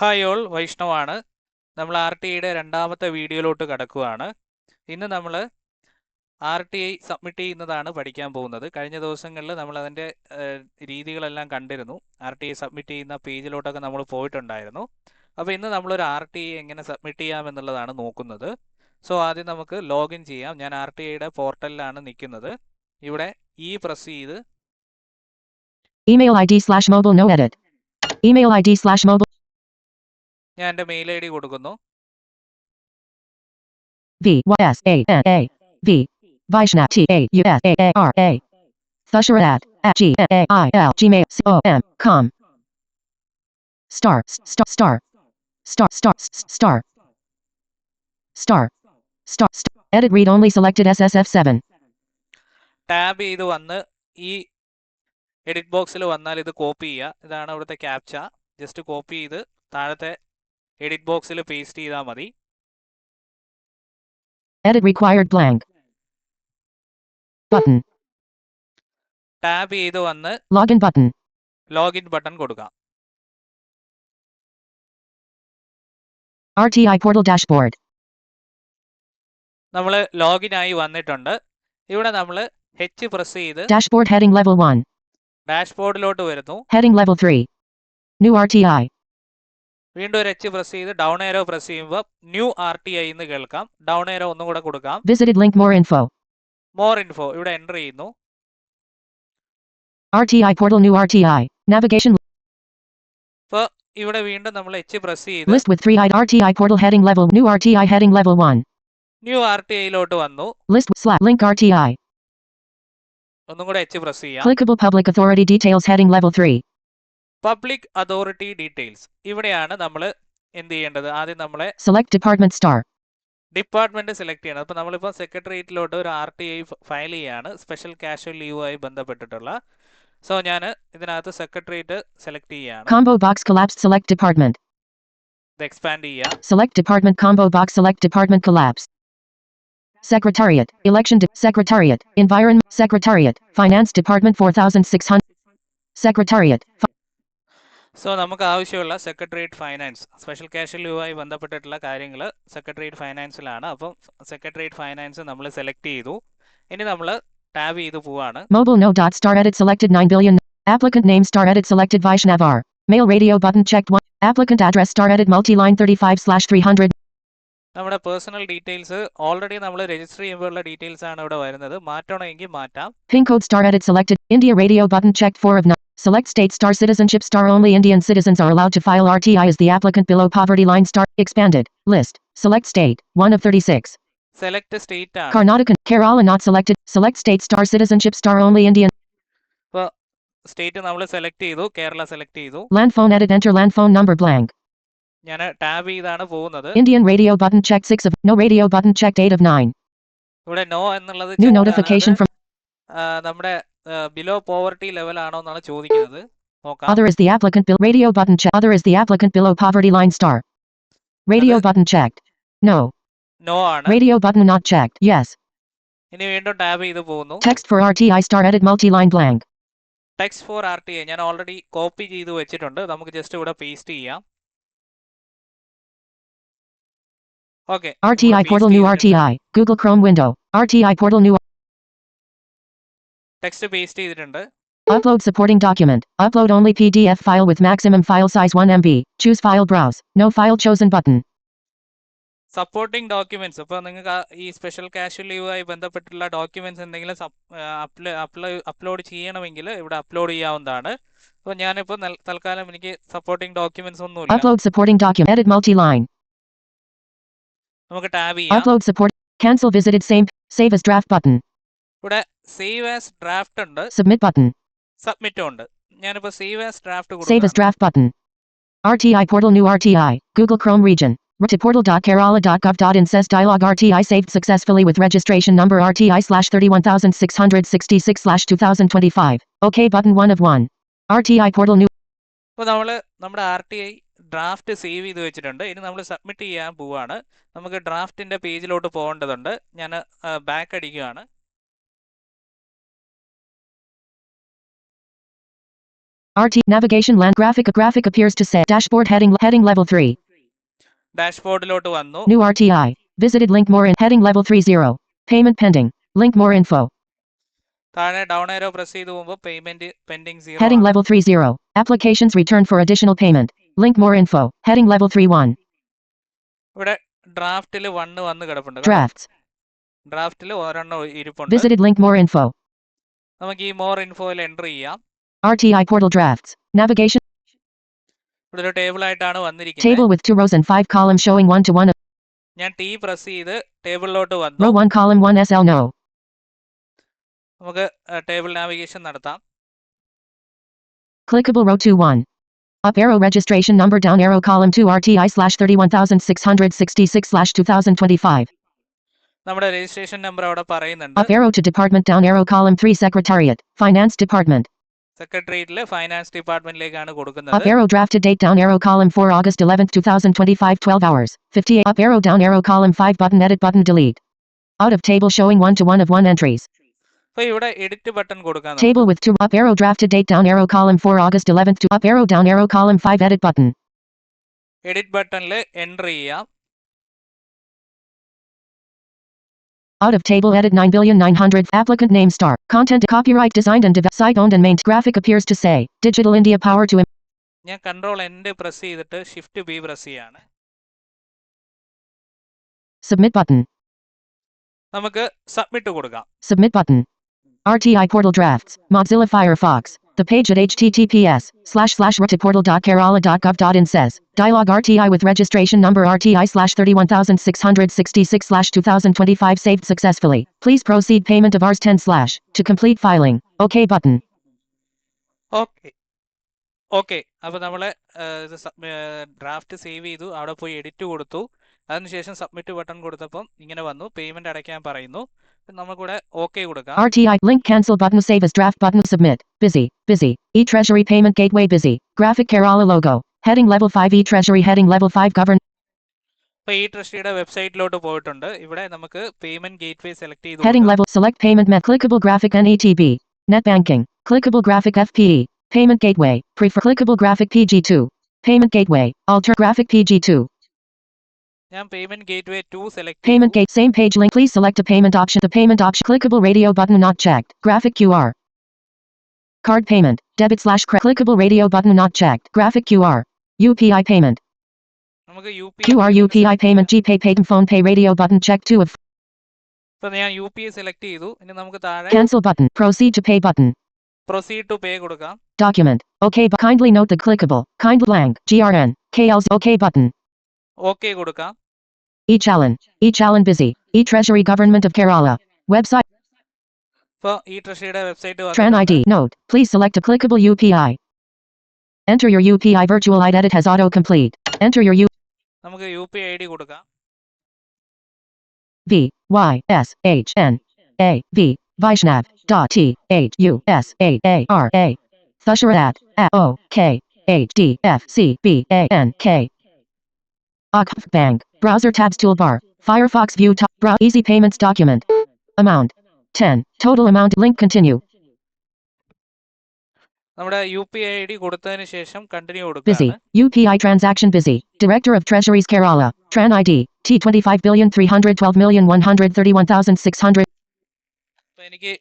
Hi all, വൈഷ്ണവാണ്. നമ്മൾ R T ഐയുടെ രണ്ടാമത്തെ വീഡിയോയിലോട്ട് കടക്കുകയാണ്. ഇന്ന് നമ്മൾ ആർ ടി ഐ സബ്മിറ്റ് ചെയ്യുന്നതാണ് പഠിക്കാൻ പോകുന്നത്. കഴിഞ്ഞ ദിവസങ്ങളിൽ നമ്മൾ അതിൻ്റെ രീതികളെല്ലാം കണ്ടിരുന്നു. ആർ ടി ഐ സബ്മിറ്റ് ചെയ്യുന്ന പേജിലോട്ടൊക്കെ നമ്മൾ പോയിട്ടുണ്ടായിരുന്നു. അപ്പോൾ ഇന്ന് നമ്മളൊരു ആർ ടി ഐ എങ്ങനെ സബ്മിറ്റ് ചെയ്യാമെന്നുള്ളതാണ് നോക്കുന്നത്. സോ ആദ്യം നമുക്ക് ലോഗിൻ ചെയ്യാം. ഞാൻ ആർ ടി ഐയുടെ പോർട്ടലിലാണ് നിൽക്കുന്നത്. ഇവിടെ പ്രസ് ചെയ്ത് Email ID/mobile no edit. Email ID/mobile ഞാൻ എൻ്റെ മെയിൽ ഐ ഡി കൊടുക്കുന്നു. VYSANA V Vaishnav TAUSAARA Thusharat@gmail.com star star star star star star star star edit read only selected SSF7 tab ചെയ്ത് വന്ന് ഈ എഡിറ്റ് ബോക്സിൽ വന്നാൽ ഇത് കോപ്പി ചെയ്യുക. ഇതാണ് അവിടുത്തെ ക്യാപ്ച. ജസ്റ്റ് കോപ്പി ചെയ്ത് താഴത്തെ എഡിറ്റ് ബോക്സിൽ പേസ്റ്റ് ചെയ്താൽ മതി. edit required blank button tab ചെയ്ത് വന്ന് login button ലോഗിൻ ബട്ടൺ കൊടുക്കാം. RTI portal dashboard നമ്മൾ ലോഗിൻ ആയി വന്നിട്ടുണ്ട്. ഇവിടെ നമ്മൾ H പ്രസ് ചെയ്ത് dashboard heading level 1 ഡാഷ്ബോർഡിലോട്ട് വരുന്നു. heading level 3 new RTI വീണ്ടും ഒരു H പ്രസ് ചെയ്ത് ഡൗൺ ഏരോ പ്രസ് ചെയ്യുമ്പോൾ ന്യൂ ആർ ടി ഐ എന്ന് കേൾക്കാം. ഡൗൺ ഏരോ ഒന്നും കൂടെ കൊടുക്കാം. visited link more info ഇവിടെ എൻ്റർ ചെയ്യുന്നു. RTI portal new RTI navigation ഇപ്പോൾ ഇവിടെ വീണ്ടും നമ്മൾ H പ്രസ് ചെയ്ത് list with 3 RTI portal heading level new RTI heading level 1 new R T ഐയിലോട്ട് വന്നു. list link RTI ഒന്നും കൂടെ H പ്രസ് ചെയ്യാം. clickable public authority details heading level 3 public authority details. ഇവിടെയാണ് നമ്മൾ എന്ത് ചെയ്യേണ്ടത്? ആദ്യം നമ്മളെ select department star department select ചെയ്യണം. അപ്പോൾ നമ്മളിപ്പോൾ സെക്രട്ടേറിയറ്റിലോട്ട് ഒരു ആർ ടി ഐ ഫയൽ ചെയ്യാണ്, സ്പെഷ്യൽ കാഷ്വൽ ലീവുമായി ബന്ധപ്പെട്ടിട്ടുള്ള. സോ ഞാൻ ഇതിനകത്ത് സെക്രട്ടേറിയറ്റ് സെലക്ട് ചെയ്യാണ്. combo box collapsed select department ഇത് എക്സ്പാൻഡ് ചെയ്യാം. select department combo box select department collapse secretariat election secretariat environment secretariat finance department 4600 secretariat so നമുക്ക് ആവശ്യമുള്ള സെക്രട്ടേറിയറ്റ് ഫൈനാൻസ്, സ്പെഷ്യൽ കാഷ്വൽ ലീവുമായി ബന്ധപ്പെട്ടിട്ടുള്ള കാര്യങ്ങൾ സെക്രട്ടേറിയറ്റ് ഫൈനാൻസിലാണ്. അപ്പം സെക്രട്ടേറിയറ്റ് ഫൈനാൻസ് നമ്മൾ സെലക്ട് ചെയ്തു. ഇനി നമ്മൾ ടാബ് ചെയ്ത് പോവാണ്. mobile no dot star edit selected 9 billion applicant name star edit selected Vaishnav R mail radio button checked 1 applicant address star edit multi-line 35/300 നമ്മുടെ പേഴ്സണൽ ഡീറ്റെയിൽസ് ഓൾറെഡി നമ്മൾ register ചെയ്യുമ്പോഴുള്ള details ആണ് ഇവിടെ വരുന്നത്. മാറ്റണമെങ്കിൽ മാറ്റാം. pin code star edit selected India radio button checked 4 of 9 select state star citizenship star only Indian citizens are allowed to file RTI as the applicant below poverty line star expanded list select state 1 of 36 select state ആണ്. Karnataka Kerala not selected select state star citizenship star only Indian ഇപ്പോൾ state നമ്മൾ select ചെയ്തു, Kerala select ചെയ്തു. land phone edit enter land phone number blank ഞാൻ tab ചെയ്താണ് പോകുന്നത്. Indian radio button checked 6 of no radio button checked 8 of 9 ഇവിടെ no എന്നുള്ളത് new notification from നമ്മുടെ ബിലോ പോവർട്ടി ലെവൽ ആണോ എന്നാണ് ചോദിക്കുന്നത്. നോക്കാം. other is the applicant bill radio button check other is the applicant below poverty line star radio button checked no no ആണ്. radio button not checked yes ഇനി വീണ്ടും tab ചെയ്ത് പോകുന്നു. text for RTI star edit multi-line blank text for R T I ഞാൻ already copy ചെയ്ത് വെച്ചിട്ടുണ്ട്. നമുക്ക് just ഇവിടെ പേസ്റ്റ് ചെയ്യാം. Okay, RTI portal new RTI Google Chrome window RTI portal new text paste ചെയ്തിട്ടുണ്ട്. upload supporting document upload only PDF file with maximum file size 1 MB choose file browse no file chosen button supporting documents. അപ്പോൾ നിങ്ങൾക്ക് ഈ special casual ലീവുമായി ബന്ധപ്പെട്ടുള്ള documents എന്തെങ്കിലും upload ചെയ്യണമെങ്കിൽ ഇവിടെ upload ചെയ്യാവുന്നതാണ്. അപ്പോൾ ഞാനിപ്പോൾ തൽക്കാലം എനിക്ക് സപ്പോർട്ടിംഗ് ഡോക്യുമെന്റ്സ് ഒന്നുമില്ല. upload supporting document edit multi-line നമുക്ക് ടാബ് ചെയ്യാം. upload support cancel visited save as draft button ഇവിടെ സേവ് ആസ് ഡ്രാഫ്റ്റ് ഉണ്ട്, submit button സബ്മിറ്റും ഉണ്ട്. ഞാനിപ്പോൾ save as draft save as കൊടുക്കാം. draft button RTI portal new RTI Google Chrome region to portal.kerala.gov.in says dialog RTI saved successfully with registration number RTI/31666/2025 OK button 1 of 1 RTI portal new അപ്പോൾ നമ്മൾ നമ്മുടെ R T I draft save ചെയ്ത് വെച്ചിട്ടുണ്ട്. ഇനി നമ്മൾ submit ചെയ്യാൻ പോവാണ്. നമുക്ക് ഡ്രാഫ്റ്റിൻ്റെ പേജിലോട്ട് പോകേണ്ടതുണ്ട്. ഞാൻ ബാക്ക് അടിക്കുകയാണ്. RT navigation land graphic appears to say dashboard heading level 3. ഡാഷ്ബോർഡിലോട്ട് വന്നു. New RTI. Visited link more in heading level 30. Payment pending. Link more info. താഴെ ഡൗൺ ആരോ പ്രസ് ചെയ്ത് പോകുമ്പോൾ പേയ്മെന്റ് പെൻഡിങ് 0 Heading ആണ്. level 30. Applications returned for additional payment. Link more info. Heading level 31. ഇവിടെ ഡ്രാഫ്റ്റിൽ 1 വന്ന് കിടപ്പുണ്ട്. Drafts. ഡ്രാഫ്റ്റിൽ ഒരെണ്ണം ഇരിപ്പുണ്ട്. Visited link more info. നമുക്ക് ഈ മോർ ഇൻഫോയിൽ എൻ്റർ ചെയ്യാം. RTI portal drafts. Navigation. ഇവിടെ ഒരു ടേബിൾ ആയിട്ടാണ് വന്നിരിക്കുന്നത്. Table with 2 rows and 5 columns showing 1 to 1. ഞാൻ ടി പ്രസ് ചെയ്ത് ടേബിളിലോട്ട് വന്നു. Row 1 column 1 SL no. നമുക്ക് ടേബിൾ നാവിഗേഷൻ നടത്താം. Clickable row 2 1. Up arrow registration number down arrow column 2 RTI /31666 2025. നമ്മുടെ രജിസ്ട്രേഷൻ നമ്പർ അവിടെ പറയുന്നുണ്ട്. Up arrow to department down arrow column 3 Secretariat, Finance Department. സെക്രട്ടേറിയറ്റിലെ finance ഡിപ്പാർട്ട്മെന്റിലേക്കാണ് Up കൊടുക്കുന്നത്. arrow drafted date down arrow column 4 August 11th 2025 12 hours 58. Up arrow down arrow column 5 button edit button delete. Out of table showing 1 to 1 of 1 entries. അപ്പോൾ ഇവിടെ edit button കൊടുക്കാം. Table with 2 up arrow drafted date down arrow column 4 August 11th to up arrow down arrow column 5 edit button. Edit ബട്ടണിൽ enter ചെയ്യാം. Out of table edit 9,900 applicant name star content copyright designed and site owned and maintained graphic appears to say Digital India power to ഞാൻ control end press ചെയ്തിട്ട് shift B press ചെയ്യാണ്. submit button. നമുക്ക് submit കൊടുക്കാം. Submit button. RTI portal drafts Mozilla Firefox. The page at https://rtportal.kerala.gov.in says dialog RTI with registration number RTI /31666/2025 saved successfully. Please proceed payment of Rs 10/ to complete filing. OK button. Okay അപ്പോൾ നമ്മൾ draft save ചെയ്തു. അവിടെ പോയി edit കൊടുത്തു. അതിനുശേഷം submit button കൊടുത്തപ്പം ഇങ്ങനെ വന്നു. Payment അടയ്ക്കാൻ പറയുന്നു. നമുക്കിവിടെ ഓക്കെ കൊടുക്കാം. RTI link cancel button save as draft button submit. Busy. E-Treasury payment gateway busy. Graphic Kerala logo. Heading level 5 E-Treasury heading level 5 govern. അപ്പോൾ ഈ ട്രസ്റ്റിയുടെ വെബ്സൈറ്റിലോട്ട് പോയിട്ടുണ്ട്. ഇവിടെ നമുക്ക് പേയ്മെന്റ് ഗേറ്റ്വേ സെലക്ട് ചെയ്തു. Heading level select payment met clickable graphic NETB. Net banking. Clickable graphic FPE. Payment gateway. Prefer clickable graphic PG2. Payment gateway. Alter graphic PG2. ഞാൻ payment gateway 2 select ചെയ്തു. Payment gate same page link please select a payment option. The payment option clickable radio button not checked. Graphic QR. Card payment. Debit/clickable radio button not checked. Graphic QR. UPI payment. നമുക്ക് QR UPI payment GPay payment phone pay radio button check 2 of. അപ്പോൾ ഞാൻ UPI select ചെയ്തു. ഇനി നമുക്ക് താഴെ Cancel button. Proceed to pay button. Proceed to pay കൊടുക്കാം. Document. Okay but kindly note the clickable. Kindly blank. GRN. KL's OK button. Okay കൊടുക്കാം. E-Challan busy. E-Treasury Government of Kerala. Website. ഇപ്പോൾ ഈ ട്രഷറിയുടെ website Tran ID. Note. Please select a clickable UPI. Enter your UPI virtual ID edit has auto complete. Enter your നമുക്ക് UPI ID കൊടുക്കാം. V Y S H N A V Vaishnav dot T H U S A A R A Thusharat O K H D F C B A N K Akf Bank browser tabs toolbar Firefox view top easy payments document amount 10 total amount link continue. നമ്മുടെ UPI ID കൊടുത്തതിന് ശേഷം continue Busy. കൊടുക്കാം. UPI transaction busy. Director of Treasuries Kerala. Tran ID. T25,312,131,600. അപ്പോൾ എനിക്ക്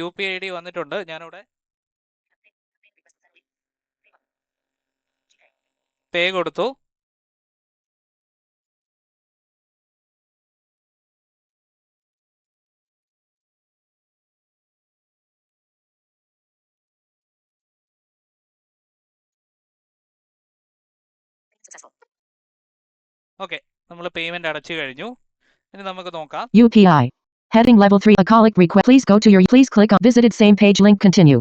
UPI ID വന്നിട്ടുണ്ട്. ഞാനിവിടെ പേ കൊടുത്തു. Okay, നമ്മൾ പേയ്മെന്റ് അടച്ചു കഴിഞ്ഞു. ഇനി നമുക്ക് നോക്കാം. UPI. Heading level 3 a colleague request. Please go to your please click on visited same page link continue.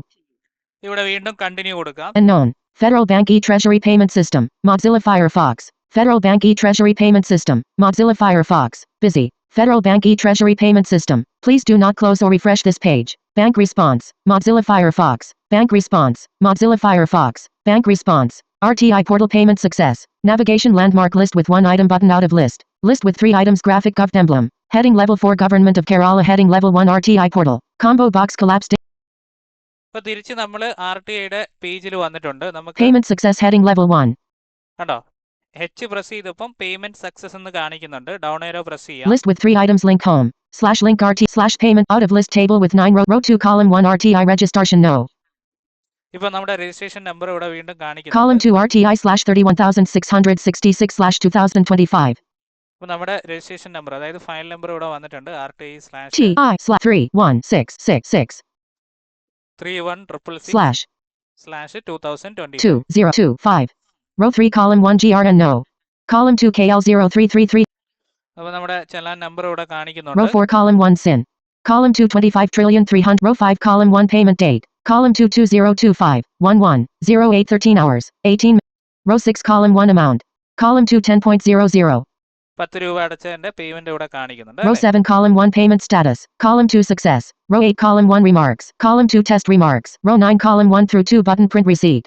ഇവിടെ വീണ്ടും കണ്ടിന്യൂ കൊടുക്കാം. Unknown. Federal Bank e-Treasury Payment System. Mozilla Firefox. Federal Bank e-Treasury Payment System. Mozilla Firefox. Busy. Federal Bank e-Treasury Payment System. Please do not close or refresh this page. Bank response. Mozilla Firefox. Bank response. Mozilla Firefox. Bank response. RTI portal payment success. Navigation landmark list with 1 item button out of list. List with 3 items graphic gov emblem. Heading level 4 Government of Kerala. Heading level 1 RTI portal. Combo box collapsed. ഇപ്പോൾ തിരിച്ച് നമ്മൾ RTIയുടെ പേജിൽ വന്നിട്ടുണ്ട്. നമുക്ക് Payment success heading level 1. കണ്ടോ, H press ചെയ്തപ്പം payment success എന്ന് കാണിക്കുന്നുണ്ട്. ഡൗൺ ഏരോ പ്രസ് ചെയ്യാം. List with 3 items link home. /link RT /payment out of list table with 9 row 2 column 1 RTI registration no. ഇപ്പോൾ നമ്മുടെ രജിസ്ട്രേഷൻ നമ്പർ ഇവിടെ വീണ്ടും Column കാണിക്കുന്നുണ്ട്. 2 RTI /31666/2025. അപ്പോൾ നമ്മുടെ രജിസ്ട്രേഷൻ നമ്പർ, അതായത് ഫയൽ നമ്പർ ഇവിടെ വന്നിട്ടുണ്ട്. RTI TI/31666 3166/2025. 2025. Row 3 column 1 GRN no. Column 2 KL0333. അപ്പോൾ നമ്മുടെ ചലാൻ നമ്പർ ഇവിടെ Row കാണിക്കുന്നുണ്ട്. 4 column 1 SIN. Column 2 25,300,000. Row 5 column 1 payment date. Column 2 2025 11/08/13 hours 18. Row 6 column 1 amount. Column 2 10.00. 10 രൂപ അടച്ചതിന്റെ പേയ്മെന്റ് ഇവിടെ കാണിക്കുന്നുണ്ട്. Row 7 column 1 payment status. Column 2 success. Row 8 column 1 remarks. Column 2 test remarks. Row 9 column 1 through 2 button print receipt.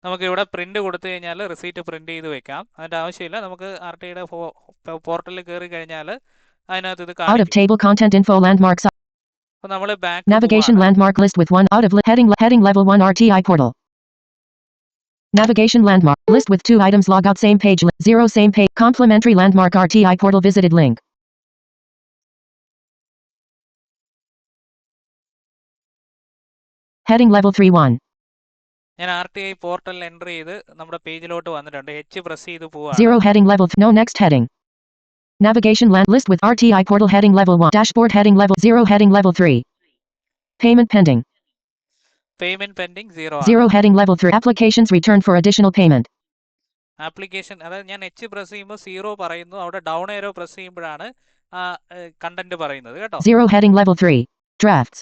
നമുക്ക് ഇവിടെ print കൊടുത്തു കഴിഞ്ഞാൽ receipt print ചെയ്ത് വെക്കാം. അതിന്റെ ആവശ്യമില്ല. നമുക്ക് RTIയുടെ പോർട്ടലിൽ കയറി കഴിഞ്ഞാൽ അതിനകത്ത് ഇത് Out of കാണിക്കും. table content info landmarks. അപ്പോൾ നമ്മൾ back Navigation landmark list with 1 out of heading level 1 RTI portal. Navigation landmark list with 2 items logout same page 0 same page complimentary landmark RTI portal visited link. Heading level 3 1. ഞാൻ RTI portal enter ചെയ്ത് നമ്മുടെ പേജിലോട്ട് വന്നിട്ടുണ്ട്. H press ചെയ്ത് പോവാണ്. 0 heading level no next heading. Navigation land list with RTI portal heading level 1 dashboard heading level 0 heading level 3. Payment pending. Payment pending 0 0 heading level 3 applications returned for additional payment. Application, അതായത് ഞാൻ H press ചെയ്യുമ്പോൾ 0 പറയുന്നു. അവിടെ down arrow press ചെയ്യുമ്പോഴാണ് ആ content പറയുന്നത് കേട്ടോ. 0 heading level 3 drafts.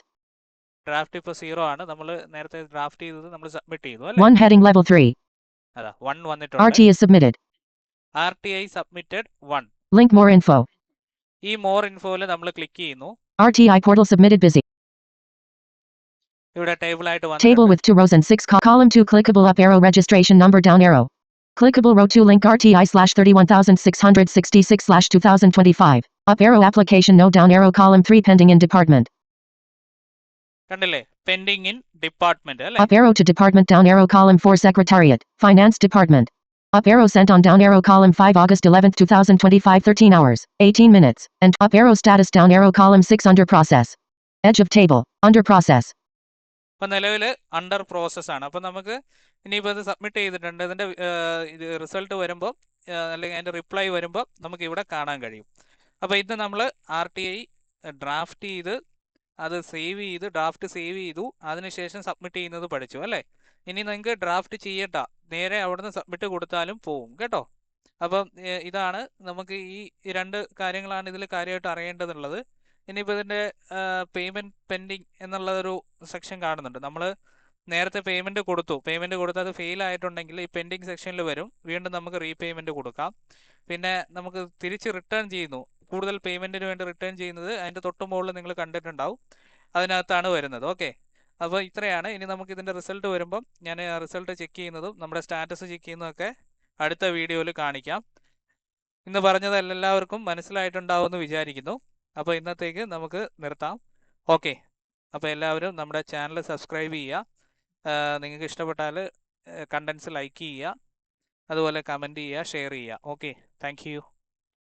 Draft ഇപ്പോൾ 0 ആണ്. നമ്മൾ നേരത്തെ ഡ്രാഫ്റ്റ് ചെയ്തത് നമ്മൾ സബ്മിറ്റ് ചെയ്തു അല്ലേ? 1 heading level 3. അതാ 1 വന്നിട്ടുണ്ട്. RT is submitted. RTI submitted 1. Link more info. ഈ മോർ ഇൻഫോയിൽ നമ്മൾ ക്ലിക്ക് ചെയ്യുന്നു. RTI portal submitted busy. ഇവിടെ ടേബിൾ ആയിട്ട് Table വന്നിട്ടുണ്ട്. with 2 rows and 6 column 2 clickable up arrow registration number down arrow. Clickable row 2 link RTI /31666/2025. Up arrow application no down arrow column 3 pending in department. കണ്ടില്ലേ, pending in department അല്ലേ? Up arrow to department down arrow column 4 secretariat, finance department. Up arrow sent on down arrow column 5 August 11th 2025 13 hours 18 minutes. And up arrow status down arrow column 6 under process. Edge of table, under process. അപ്പം നിലവിൽ under process ആണ്. അപ്പം നമുക്ക് ഇനിയിപ്പോൾ ഇത് submit ചെയ്തിട്ടുണ്ട്. ഇതിൻ്റെ ഇത് റിസൾട്ട് വരുമ്പോൾ അല്ലെങ്കിൽ അതിൻ്റെ റിപ്ലൈ വരുമ്പോൾ നമുക്ക് ഇവിടെ കാണാൻ കഴിയും. അപ്പോൾ ഇത് നമ്മൾ RTI ഡ്രാഫ്റ്റ് ചെയ്ത് അത് സേവ് ചെയ്ത് ഡ്രാഫ്റ്റ് സേവ് ചെയ്തു, അതിനുശേഷം സബ്മിറ്റ് ചെയ്യുന്നത് പഠിച്ചു അല്ലേ? ഇനി നിങ്ങൾക്ക് ഡ്രാഫ്റ്റ് ചെയ്യണ്ട, നേരെ അവിടുന്ന് സബ്മിറ്റ് കൊടുത്താലും പോവും കേട്ടോ. അപ്പം ഇതാണ് നമുക്ക് ഈ 2 കാര്യങ്ങളാണ് ഇതിൽ കാര്യമായിട്ട് അറിയേണ്ടതുള്ളത്. ഇനിയിപ്പോൾ ഇതിൻ്റെ പേയ്മെൻറ്റ് പെൻഡിങ് എന്നുള്ളതൊരു സെക്ഷൻ കാണുന്നുണ്ട്. നമ്മൾ നേരത്തെ പേയ്മെൻറ്റ് കൊടുത്തു അത് ഫെയിൽ ആയിട്ടുണ്ടെങ്കിൽ ഈ പെൻഡിങ് സെക്ഷനിൽ വരും. വീണ്ടും നമുക്ക് റീപേയ്മെൻറ്റ് കൊടുക്കാം. പിന്നെ നമുക്ക് തിരിച്ച് റിട്ടേൺ ചെയ്യുന്നു, കൂടുതൽ പേയ്മെൻറ്റിന് വേണ്ടി റിട്ടേൺ ചെയ്യുന്നത് അതിൻ്റെ തൊട്ട് മുകളിൽ നിങ്ങൾ കണ്ടിട്ടുണ്ടാവും, അതിനകത്താണ് വരുന്നത്. ഓക്കെ, അപ്പോൾ ഇത്രയാണ്. ഇനി നമുക്ക് ഇതിൻ്റെ റിസൾട്ട് വരുമ്പം ഞാൻ റിസൾട്ട് ചെക്ക് ചെയ്യുന്നതും നമ്മുടെ സ്റ്റാറ്റസ് ചെക്ക് ചെയ്യുന്നതൊക്കെ അടുത്ത വീഡിയോയിൽ കാണിക്കാം. ഇന്ന് പറഞ്ഞത് എല്ലാവർക്കും മനസ്സിലായിട്ടുണ്ടാവുമെന്ന് വിചാരിക്കുന്നു. അപ്പോൾ ഇന്നത്തേക്ക് നമുക്ക് നിർത്താം. ഓക്കെ, അപ്പോൾ എല്ലാവരും നമ്മുടെ ചാനൽ സബ്സ്ക്രൈബ് ചെയ്യുക. നിങ്ങൾക്ക് ഇഷ്ടപ്പെട്ടാൽ കണ്ടൻസ് ലൈക്ക് ചെയ്യുക, അതുപോലെ കമൻറ്റ് ചെയ്യുക, ഷെയർ ചെയ്യുക. Okay, thank you.